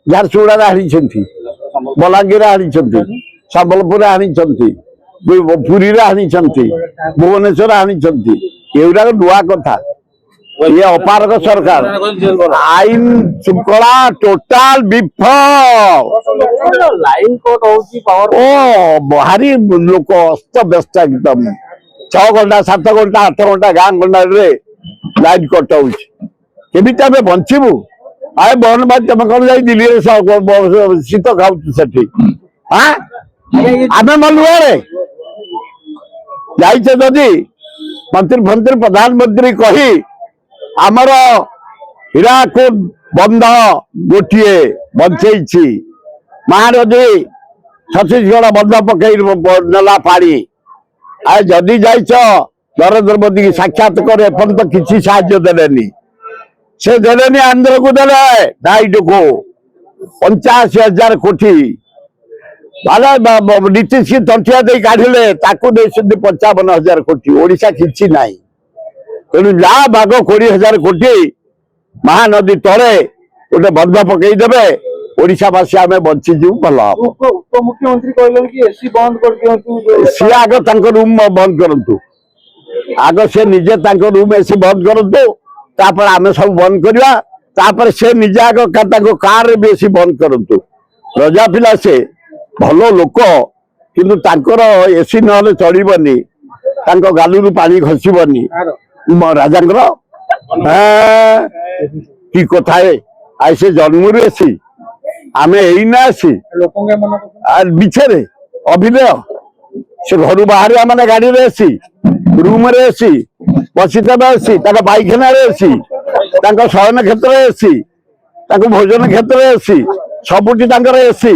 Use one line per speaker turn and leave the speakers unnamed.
ଝାରସୁଗୁଡାରେ ଆଣିଛନ୍ତି, ବଲାଙ୍ଗୀର ଆଣିଛନ୍ତି, ସମ୍ବଲପୁରରେ ଆଣିଛନ୍ତି, ପୁରୀରେ ଆଣିଛନ୍ତି, ଭୁବନେଶ୍ୱର ଆଣିଛନ୍ତି। ଏଗୁଡାକ ନୂଆ କଥା। ये अपारक सरकार आईन श्रृंखला टोटाल विफल।
लाइन कट होची पावर
ओ भारी लोक अस्त व्यस्त एकदम 6 घंटा 7 घंटा 8 घंटा गाँ गंडा लाइन कट होमी बचबू आए बहन भाई तुम कौन जा दिल्ली शीत खाऊ सेठी हाँ आम मनुआरे जाइए जदि मंत्री फंत्री प्रधानमंत्री कही आमर हीराकुद बंध गोटे बंचई महानदी छत्तीसगढ़ बंध पकई नेला पानी आ जदि जाइछ नरेंद्र मोदी की साक्षात कर एपर्यंत किसी साहाय्य देलेनी से देलेनी आंध्र को देले नाइड को 85,000 कोटी नीतीश की तंटिया दे काढ़िले ताकू दे 55,000 कोटी ओडिशा किसी नाही तेणु जा भाग 20,000 कोटी महानदी तले गोटे बंध पकईदे ओडिशावासी आम बंचीजु भल
उपमुख्यमंत्री कहले कि एसी बंद कर दियंतु
सी आग रूम बंद करंतु आग से निजे रूम एसी बंद करंतु तापर आम सब बंद करवा तापर से निजे आग कार भी एसी बंद करंतु रजा पिला से भल लोक किंतु तांकर एसी नहले चढ़बनी गालू पानी खसबनी राजांकर कि कथा आई से जन्म एसी आम एना आसी बिछे अभिनय से घर बाहर मैंने गाड़ी रे एसी रूम रे एसी बसीदेव एसी पाइखाना एसी शयन क्षेत्र एसी भोजन क्षेत्र एसी सबुटी एसी